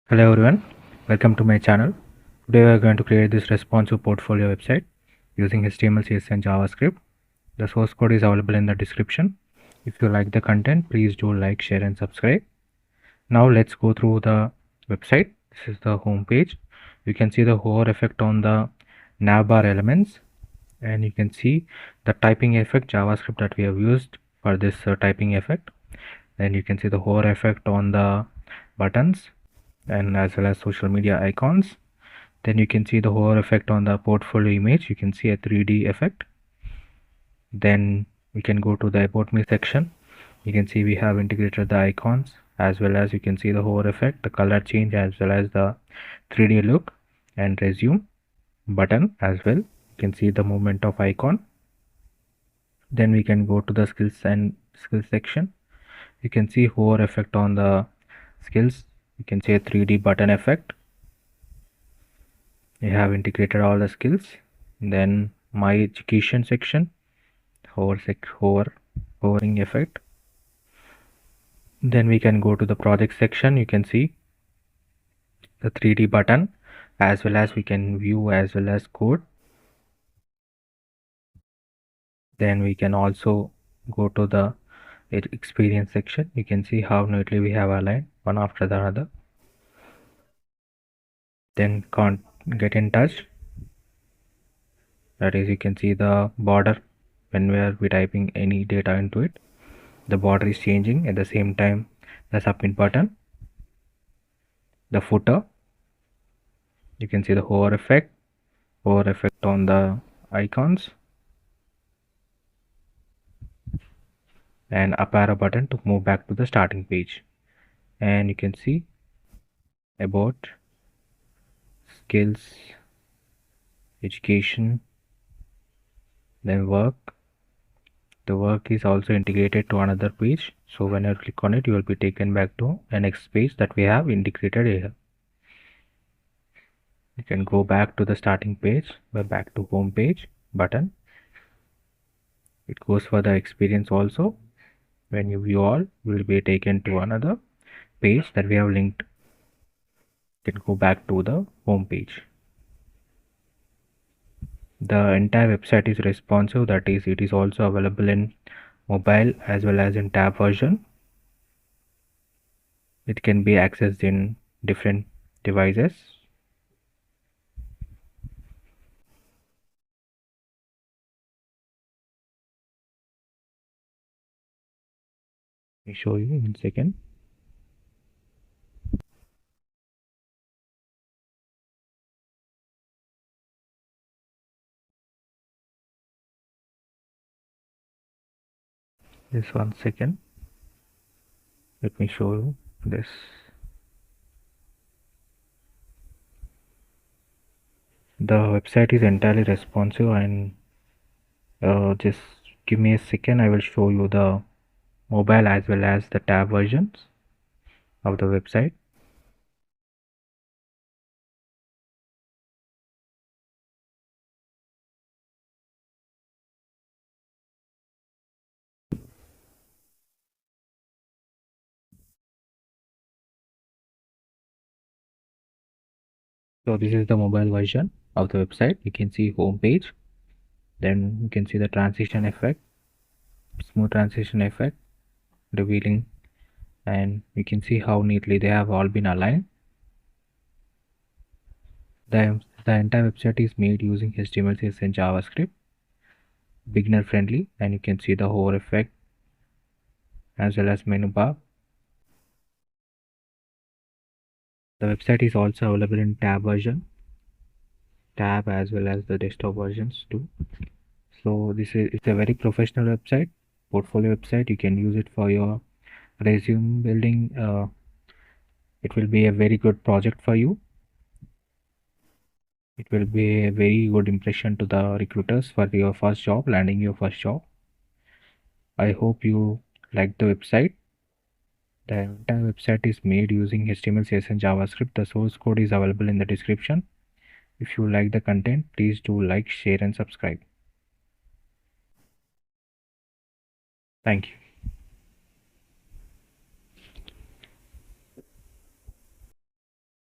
Hello everyone, welcome to my channel. Today we are going to create this responsive portfolio website using HTML, CSS and JavaScript. The source code is available in the description. If you like the content, please do like, share and subscribe. Now let's go through the website. This is the home page. You can see the hover effect on the navbar elements, and you can see the typing effect JavaScript that we have used for this typing effect. Then you can see the hover effect on the buttons and as well as social media icons. Then you can see the hover effect on the portfolio image. You can see a 3D effect. Then we can go to the about me section. You can see we have integrated the icons, as well as you can see the hover effect, the color change, as well as the 3D look and resume button as well. You can see the movement of icon. Then we can go to the skills and skills section. You can see hover effect on the skills. You can see a 3D button effect. We have integrated all the skills. Then my education section, hovering effect. Then we can go to the project section. You can see the 3D button, as well as we can view as well as code. Then we can also go to the experience section. You can see how neatly we have aligned one after the other. Then can't get in touch, that is, you can see the border when we are typing any data into it. The border is changing. At the same time, the submit button, the footer, you can see the hover effect on the icons, and up arrow button to move back to the starting page. And you can see about, skills, education, then work. The work is also integrated to another page, so when you click on it, you will be taken back to a next page that we have integrated here. You can go back to the starting page by back to home page button. It goes for the experience also. When you view all, you will be taken to another page that we have linked. You can go back to the home page. The entire website is responsive, that is, it is also available in mobile as well as in tab version. It can be accessed in different devices. Let me show you in a second. Just 1 second. Let me show you this. The website is entirely responsive, and just give me a second. I will show you the mobile as well as the tab versions of the website. So this is the mobile version of the website. You can see home page. Then you can see the transition effect, smooth transition effect, revealing, and you can see how neatly they have all been aligned. The entire website is made using HTML, CSS and JavaScript, beginner friendly, and you can see the hover effect as well as menu bar. The website is also available in tab version, tab as well as the desktop versions too. So it's a very professional website, portfolio website. You can use it for your resume building. It will be a very good project for you. It will be a very good impression to the recruiters for your first job, landing your first job. I hope you like the website. The entire website is made using HTML, CSS and JavaScript. The source code is available in the description. If you like the content, please do like, share and subscribe. Thank you.